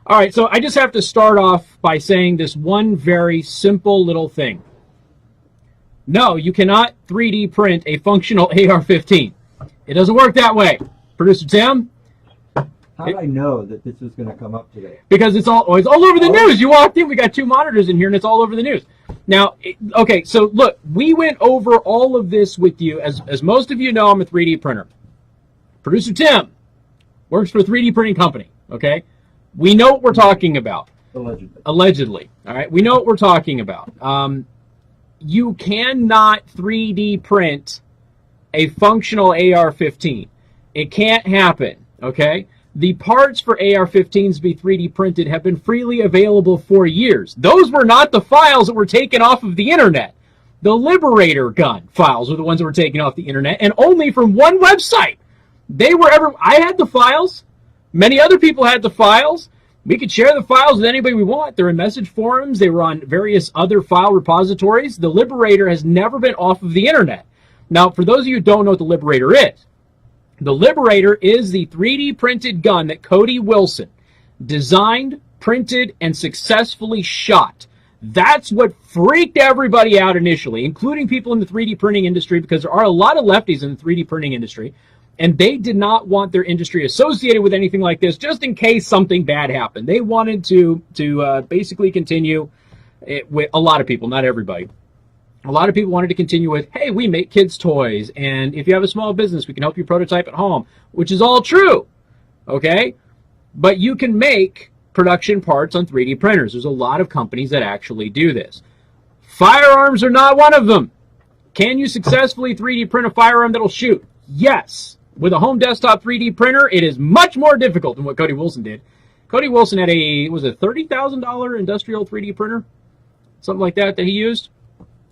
All right, so I just have to start off by saying this one very simple little thing. No, you cannot 3D print a functional AR-15. It doesn't work that way. Producer Tim? How did I know that this was going to come up today? Because it's all over the news. You walked in, we got 2 monitors in here, and it's all over the news. Now, okay, so look, we went over all of this with you. As most of you know, I'm a 3D printer. Producer Tim works for a 3D printing company, okay? We know what we're talking about. Allegedly. All right, we know what we're talking about. You cannot 3D print a functional AR-15. It can't happen, okay? The parts for AR-15s to be 3D printed have been freely available for years. Those were not the files that were taken off of the internet. The Liberator gun files were the ones that were taken off the internet, and only from one website. I had the files. Many other people had the files. We could share the files with anybody we want. They're in message forums. They were on various other file repositories. The Liberator has never been off of the internet. Now, for those of you who don't know what the Liberator is, the Liberator is the 3D printed gun that Cody Wilson designed, printed, and successfully shot. That's what freaked everybody out initially, including people in the 3D printing industry, because there are a lot of lefties in the 3D printing industry, and they did not want their industry associated with anything like this, just in case something bad happened. They wanted to basically continue it with a lot of people, not everybody. A lot of people wanted to continue with, hey, we make kids' toys, and if you have a small business, we can help you prototype at home, which is all true, okay? But you can make production parts on 3D printers. There's a lot of companies that actually do this. Firearms are not one of them. Can you successfully 3D print a firearm that'll shoot? Yes. With a home desktop 3D printer, it is much more difficult than what Cody Wilson did. Cody Wilson had a $30,000 industrial 3D printer? Something like that he used?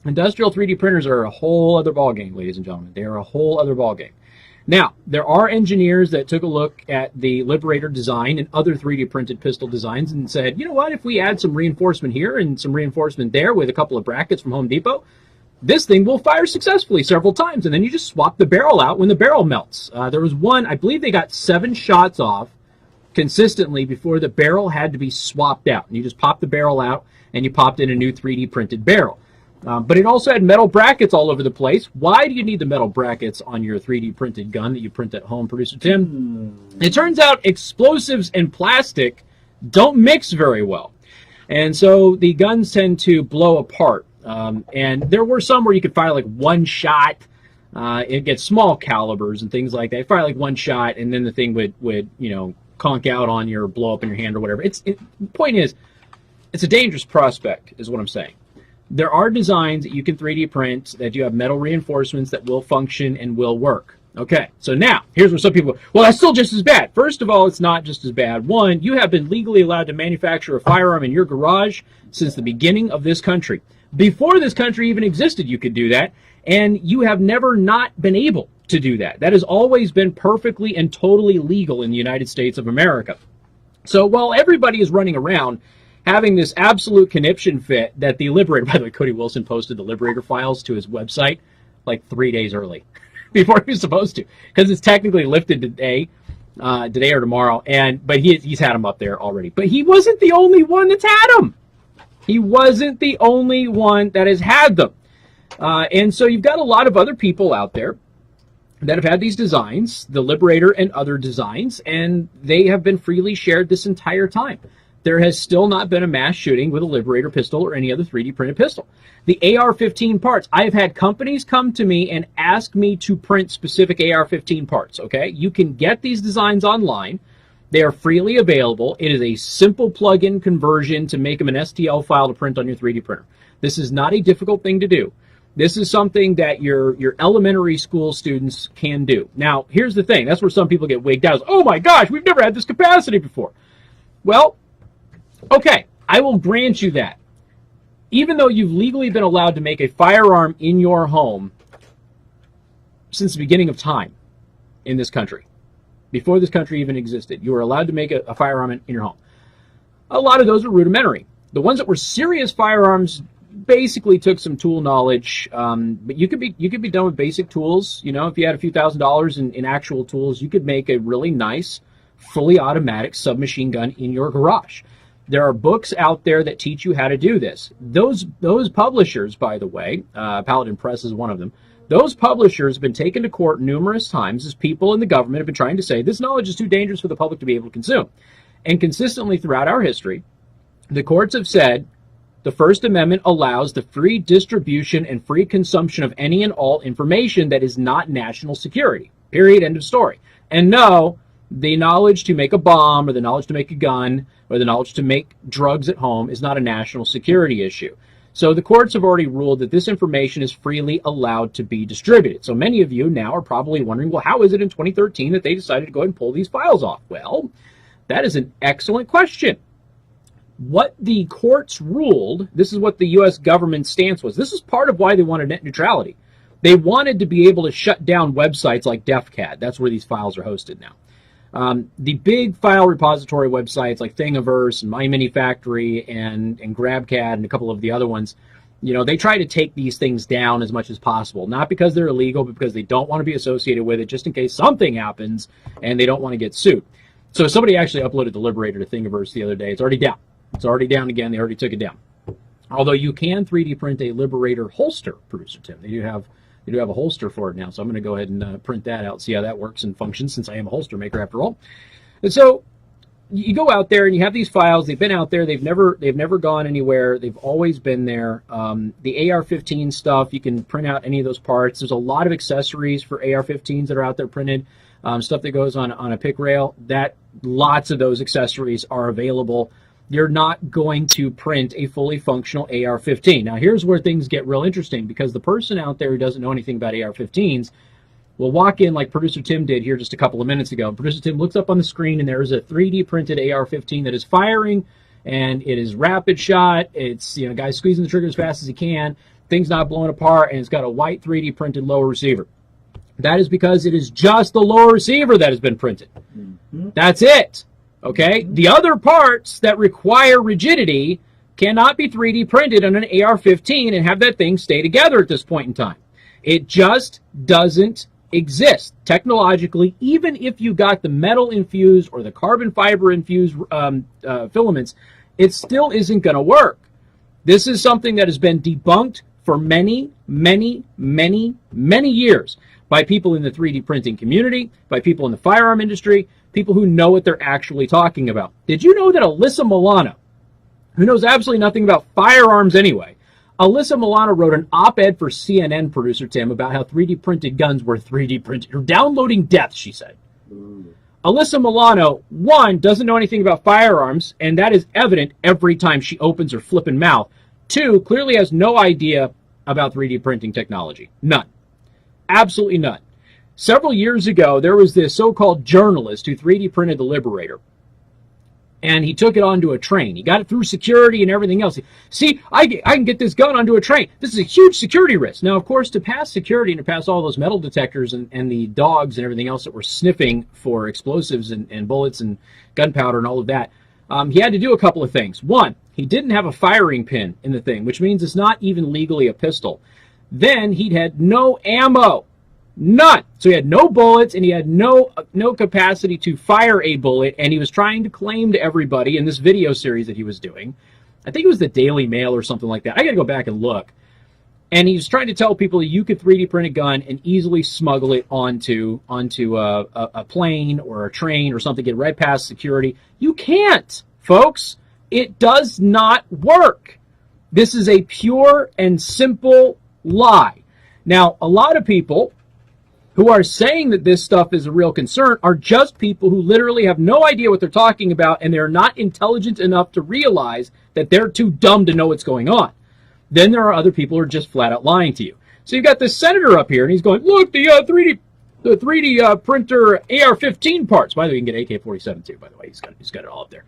Industrial 3D printers are a whole other ballgame, ladies and gentlemen. They are a whole other ballgame. Now, there are engineers that took a look at the Liberator design and other 3D printed pistol designs and said, you know what, if we add some reinforcement here and some reinforcement there with a couple of brackets from Home Depot, this thing will fire successfully several times. And then you just swap the barrel out when the barrel melts. There was one, I believe they got 7 shots off consistently before the barrel had to be swapped out. And you just pop the barrel out and you popped in a new 3D printed barrel. But it also had metal brackets all over the place. Why do you need the metal brackets on your 3D printed gun that you print at home, Producer Tim? It turns out explosives and plastic don't mix very well. And so the guns tend to blow apart. And there were some where you could fire like one shot. It gets small calibers and things like that. Fire like one shot and then the thing would conk out on you or blow up in your hand or whatever. The point is, it's a dangerous prospect is what I'm saying. There are designs that you can 3D print that you have metal reinforcements that will function and will work. Okay, so now, here's where some people, well, that's still just as bad. First of all, it's not just as bad. One, you have been legally allowed to manufacture a firearm in your garage since the beginning of this country. Before this country even existed, you could do that, and you have never not been able to do that. That has always been perfectly and totally legal in the United States of America. So while everybody is running around having this absolute conniption fit that the Liberator, by the way, Cody Wilson posted the Liberator files to his website like 3 days early before he was supposed to, because it's technically lifted today or tomorrow, but he's had them up there already. But he wasn't the only one that's had them. He wasn't the only one that has had them. And so you've got a lot of other people out there that have had these designs, the Liberator and other designs, and they have been freely shared this entire time. There has still not been a mass shooting with a Liberator pistol or any other 3D printed pistol. The AR-15 parts, I've had companies come to me and ask me to print specific AR-15 parts, okay? You can get these designs online. They are freely available. It is a simple plug-in conversion to make them an STL file to print on your 3D printer. This is not a difficult thing to do. This is something that your elementary school students can do. Now, here's the thing. That's where some people get wigged out. Oh my gosh, we've never had this capacity before. Well, okay, I will grant you that. Even though you've legally been allowed to make a firearm in your home since the beginning of time in this country, before this country even existed, you were allowed to make a firearm in your home. A lot of those were rudimentary. The ones that were serious firearms basically took some tool knowledge, but you could be done with basic tools. You know, if you had a few $1,000s in actual tools, you could make a really nice fully automatic submachine gun in your garage. There are books out there that teach you how to do this. Those publishers, by the way, Paladin Press is one of them, those publishers have been taken to court numerous times as people in the government have been trying to say this knowledge is too dangerous for the public to be able to consume. And consistently throughout our history, the courts have said the First Amendment allows the free distribution and free consumption of any and all information that is not national security. Period. End of story. And no, the knowledge to make a bomb or the knowledge to make a gun or the knowledge to make drugs at home is not a national security issue. So the courts have already ruled that this information is freely allowed to be distributed. So many of you now are probably wondering, well, how is it in 2013 that they decided to go ahead and pull these files off? Well, that is an excellent question. What the courts ruled, this is what the U.S. government's stance was. This is part of why they wanted net neutrality. They wanted to be able to shut down websites like DefCAD. That's where these files are hosted now. The big file repository websites like Thingiverse and MyMiniFactory and GrabCAD and a couple of the other ones, you know, they try to take these things down as much as possible. Not because they're illegal, but because they don't want to be associated with it just in case something happens and they don't want to get sued. So somebody actually uploaded the Liberator to Thingiverse the other day. It's already down. It's already down again. They already took it down. Although you can 3D print a Liberator holster, Producer Tim. They do have a holster for it now, so I'm going to go ahead and print that out, see how that works and functions, since I am a holster maker after all. And so you go out there and you have these files. They've been out there. They've never gone anywhere. They've always been there. The AR-15 stuff, you can print out any of those parts. There's a lot of accessories for AR-15s that are out there printed. Stuff that goes on a pick rail. Lots of those accessories are available. You're not going to print a fully functional AR-15. Now, here's where things get real interesting, because the person out there who doesn't know anything about AR-15s will walk in like Producer Tim did here just a couple of minutes ago. And Producer Tim looks up on the screen, and there is a 3D printed AR-15 that is firing, and it is rapid shot. It's, you know, guy squeezing the trigger as fast as he can. Things not blowing apart, and it's got a white 3D printed lower receiver. That is because it is just the lower receiver that has been printed. Mm-hmm. That's it. Okay, the other parts that require rigidity cannot be 3D printed on an AR-15 and have that thing stay together at this point in time. It just doesn't exist technologically. Even if you got the metal infused or the carbon fiber infused filaments, it still isn't going to work. This is something that has been debunked for many, many, many, many years by people in the 3D printing community, by people in the firearm industry, people who know what they're actually talking about. Did you know that Alyssa Milano, who knows absolutely nothing about firearms anyway, Alyssa Milano wrote an op-ed for CNN, Producer Tim, about how 3D printed guns were 3D printed, or downloading death, she said. Alyssa Milano, one, doesn't know anything about firearms, and that is evident every time she opens her flippin' mouth. Two, clearly has no idea about 3D printing technology. None. Absolutely none. Several years ago, there was this so-called journalist who 3D printed the Liberator. And he took it onto a train. He got it through security and everything else. See, I can get this gun onto a train. This is a huge security risk. Now, of course, to pass security and to pass all those metal detectors and the dogs and everything else that were sniffing for explosives and bullets and gunpowder and all of that, he had to do a couple of things. One, he didn't have a firing pin in the thing, which means it's not even legally a pistol. Then he had no ammo. None. So he had no bullets, and he had no capacity to fire a bullet, and he was trying to claim to everybody in this video series that he was doing, I think it was the Daily Mail or something like that. I got to go back and look. And he was trying to tell people that you could 3D print a gun and easily smuggle it onto a plane or a train or something, get right past security. You can't, folks. It does not work. This is a pure and simple lie. Now, a lot of people who are saying that this stuff is a real concern are just people who literally have no idea what they're talking about, and they're not intelligent enough to realize that they're too dumb to know what's going on. Then there are other people who are just flat out lying to you. So you've got this senator up here, and he's going, look, the 3D printer AR-15 parts. By the way, you can get AK-47 too, by the way. He's got it all up there.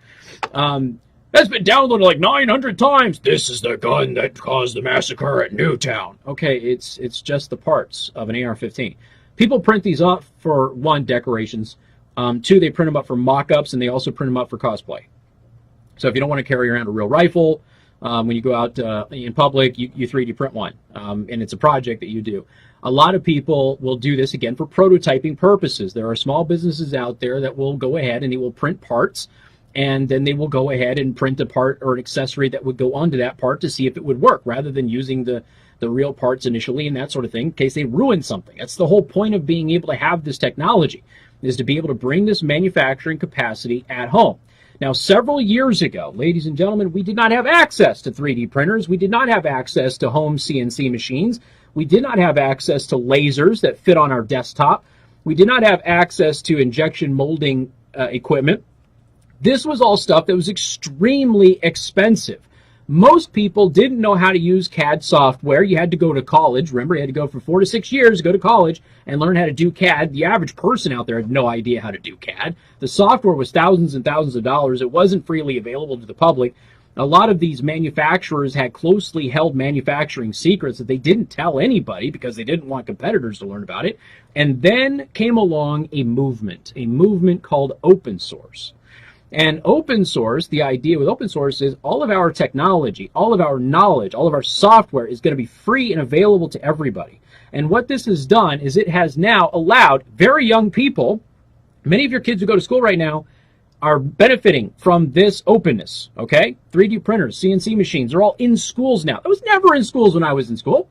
That's been downloaded like 900 times. This is the gun that caused the massacre at Newtown. Okay, it's just the parts of an AR-15. People print these up for, one, decorations. Two, they print them up for mock-ups, and they also print them up for cosplay. So if you don't want to carry around a real rifle, when you go out in public, you 3D print one, and it's a project that you do. A lot of people will do this, again, for prototyping purposes. There are small businesses out there that will go ahead and they will print parts, and then they will go ahead and print a part or an accessory that would go onto that part to see if it would work, rather than using the real parts initially and that sort of thing in case they ruin something. That's the whole point of being able to have this technology, is to be able to bring this manufacturing capacity at home. Now, several years ago, ladies and gentlemen, we did not have access to 3D printers. We did not have access to home CNC machines. We did not have access to lasers that fit on our desktop. We did not have access to injection molding equipment. This was all stuff that was extremely expensive. Most people didn't know how to use CAD software. You had to go to college. Remember, you had to go for 4 to 6 years to go to college and learn how to do CAD. The average person out there had no idea how to do CAD. The software was thousands and thousands of dollars. It wasn't freely available to the public. A lot of these manufacturers had closely held manufacturing secrets that they didn't tell anybody because they didn't want competitors to learn about it. And then came along a movement called open source. And open source, the idea with open source is all of our technology, all of our knowledge, all of our software is going to be free and available to everybody. And what this has done is it has now allowed very young people, many of your kids who go to school right now are benefiting from this openness, okay? 3D printers, CNC machines are all in schools now. It was never in schools when I was in school.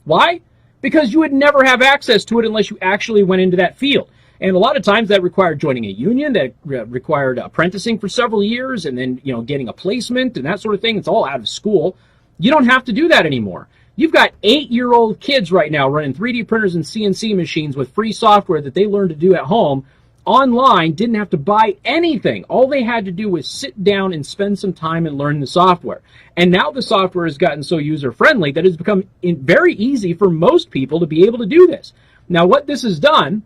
Why? Because you would never have access to it unless you actually went into that field. And a lot of times that required joining a union, that required apprenticing for several years, and then, getting a placement and that sort of thing. It's all out of school. You don't have to do that anymore. You've got 8-year-old kids right now running 3D printers and CNC machines with free software that they learned to do at home, online, didn't have to buy anything. All they had to do was sit down and spend some time and learn the software. And now the software has gotten so user-friendly that it's become very easy for most people to be able to do this. Now, what this has done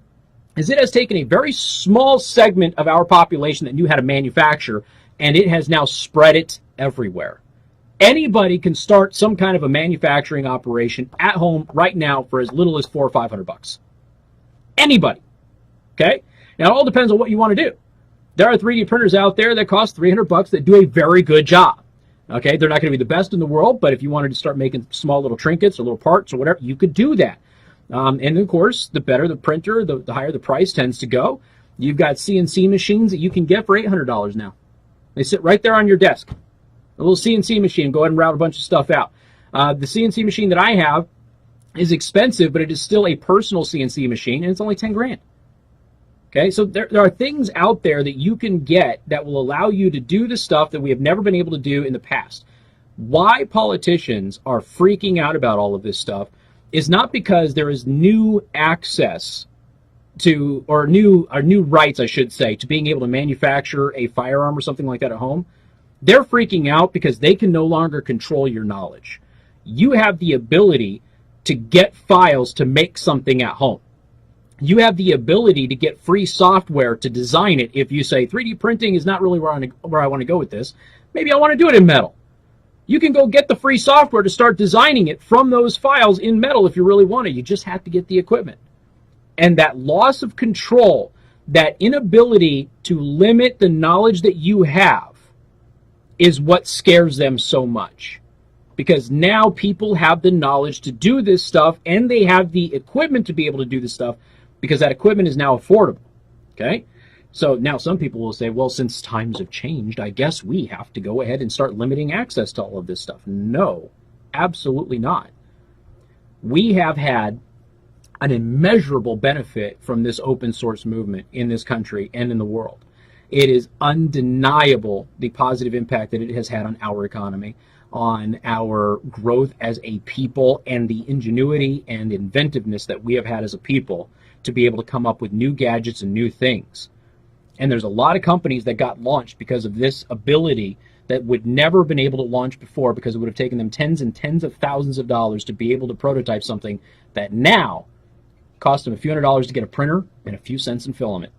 is it has taken a very small segment of our population that knew how to manufacture, and it has now spread it everywhere. Anybody can start some kind of a manufacturing operation at home right now for as little as $400 or $500. Anybody. Okay? Now, it all depends on what you want to do. There are 3D printers out there that cost $300 that do a very good job. Okay? They're not going to be the best in the world, but if you wanted to start making small little trinkets or little parts or whatever, you could do that. And of course, the better the printer, the higher the price tends to go. You've got CNC machines that you can get for $800 now. They sit right there on your desk. A little CNC machine, go ahead and route a bunch of stuff out. The CNC machine that I have is expensive, but it is still a personal CNC machine, and it's only 10 grand. Okay, so there are things out there that you can get that will allow you to do the stuff that we have never been able to do in the past. Why politicians are freaking out about all of this stuff is not because there is new access to, or new rights, I should say, to being able to manufacture a firearm or something like that at home. They're freaking out because they can no longer control your knowledge. You have the ability to get files to make something at home. You have the ability to get free software to design it. If you say 3D printing is not really where I want to go with this, maybe I want to do it in metal. You can go get the free software to start designing it from those files in metal if you really want to. You just have to get the equipment. And that loss of control, that inability to limit the knowledge that you have, is what scares them so much. Because now people have the knowledge to do this stuff, and they have the equipment to be able to do this stuff, because that equipment is now affordable. Okay? So now some people will say, well, since times have changed, I guess we have to go ahead and start limiting access to all of this stuff. No, absolutely not. We have had an immeasurable benefit from this open source movement in this country and in the world. It is undeniable the positive impact that it has had on our economy, on our growth as a people, and the ingenuity and inventiveness that we have had as a people to be able to come up with new gadgets and new things. And there's a lot of companies that got launched because of this ability that would never have been able to launch before, because it would have taken them tens and tens of thousands of dollars to be able to prototype something that now costs them a few $100s to get a printer and a few cents in filament.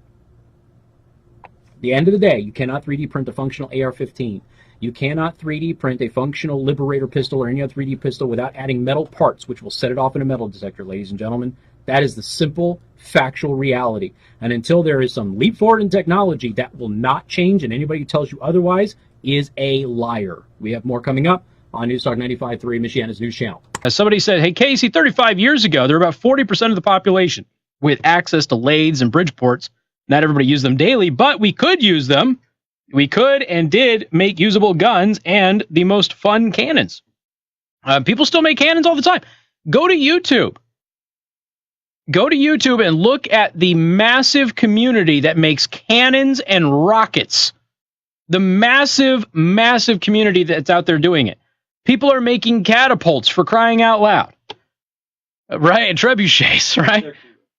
At the end of the day, you cannot 3D print a functional AR-15. You cannot 3D print a functional Liberator pistol or any other 3D pistol without adding metal parts, which will set it off in a metal detector, ladies and gentlemen. That is the simple, factual reality. And until there is some leap forward in technology, that will not change, and anybody who tells you otherwise is a liar. We have more coming up on News Talk 95.3, Michiana's news channel. As somebody said, hey, Casey, 35 years ago, there were about 40% of the population with access to lathes and Bridgeports. Not everybody used them daily, but we could use them. We could and did make usable guns and the most fun cannons. People still make cannons all the time. Go to YouTube. Go to YouTube and look at the massive community that makes cannons and rockets. The massive, massive community that's out there doing it. People are making catapults, for crying out loud. Right? And trebuchets, right?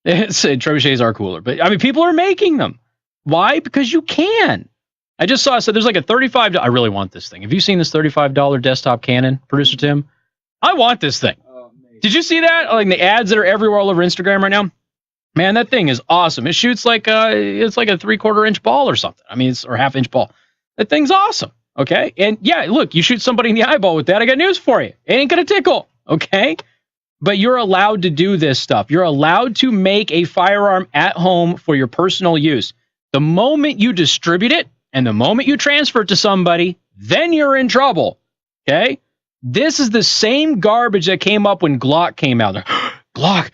Trebuchets are cooler. But, I mean, people are making them. Why? Because you can. I just saw, so there's like a $35, I really want this thing. Have you seen this $35 desktop cannon, Producer Tim? I want this thing. Did you see that? Like the ads that are everywhere all over Instagram right now? Man, that thing is awesome. It shoots like it's like a 3/4 inch ball or something. I mean, or half-inch ball. That thing's awesome. Okay. And yeah, look, you shoot somebody in the eyeball with that. I got news for you. It ain't going to tickle. Okay. But you're allowed to do this stuff. You're allowed to make a firearm at home for your personal use. The moment you distribute it and the moment you transfer it to somebody, then you're in trouble. Okay. This is the same garbage that came up when Glock came out. Glock,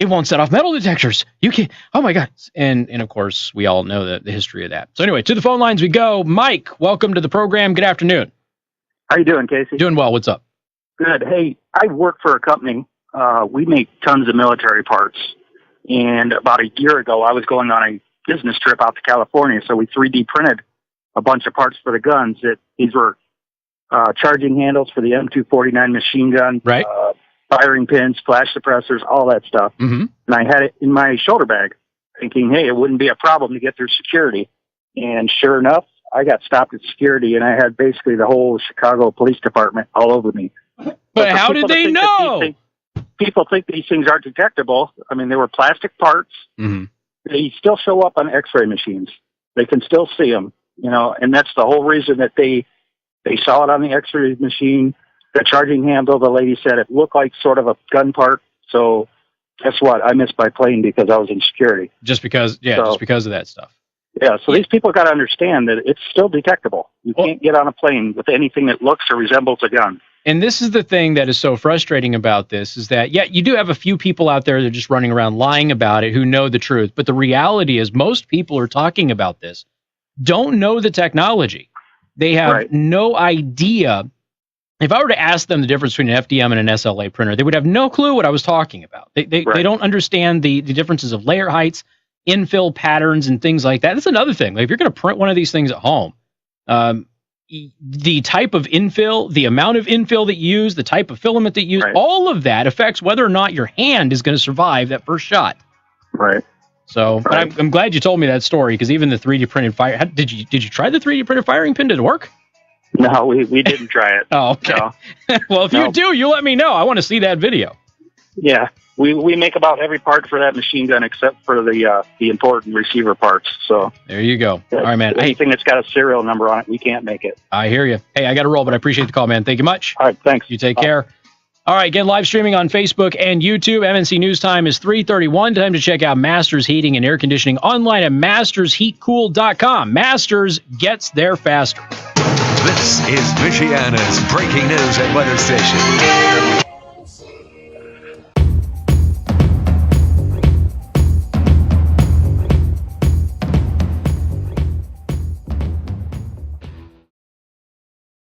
it won't set off metal detectors. You can't. Oh my God. And of course, we all know the history of that. So anyway, to the phone lines we go. Mike, welcome to the program. Good afternoon. How you doing, Casey? Doing well. What's up? Good. Hey, I work for a company. We make tons of military parts. And about a year ago, I was going on a business trip out to California. So we 3D printed a bunch of parts for the guns. These were charging handles for the M249 machine gun, right? Firing pins, flash suppressors, all that stuff. Mm-hmm. And I had it in my shoulder bag, thinking, hey, it wouldn't be a problem to get through security. And sure enough, I got stopped at security, and I had basically the whole Chicago Police Department all over me. But how did they know? People think these things aren't detectable. I mean, they were plastic parts. Mm-hmm. They still show up on X-ray machines. They can still see them, and that's the whole reason that they saw it on the X-ray machine. The charging handle, the lady said it looked like sort of a gun part. So guess what? I missed my plane because I was in security. Just because of that stuff. Yeah, so these people got to understand that it's still detectable. You can't get on a plane with anything that looks or resembles a gun. And this is the thing that is so frustrating about this is that, yeah, you do have a few people out there that are just running around lying about it who know the truth. But the reality is most people who are talking about this don't know the technology. They have no idea. If I were to ask them the difference between an FDM and an SLA printer, they would have no clue what I was talking about. They don't understand the differences of layer heights, infill patterns, and things like that. That's another thing. Like if you're going to print one of these things at home, the type of infill, the amount of infill that you use, the type of filament that you use, all of that affects whether or not your hand is going to survive that first shot. Right. So but I'm glad you told me that story, because even the 3D printed fire, did you try the 3D printed firing pin? Did it work? No, we didn't try it. Oh, okay. No. Well, if you do, you let me know. I want to see that video. Yeah, we make about every part for that machine gun except for the important receiver parts. So there you go. All right, man. Anything that's got a serial number on it, we can't make it. I hear you. Hey, I got to roll, but I appreciate the call, man. Thank you much. All right, thanks. You take care. All right, again, live streaming on Facebook and YouTube. MNC News Time is 3:31. Time to check out Masters Heating and Air Conditioning online at mastersheatcool.com. Masters gets there faster. This is Michiana's breaking news and weather station.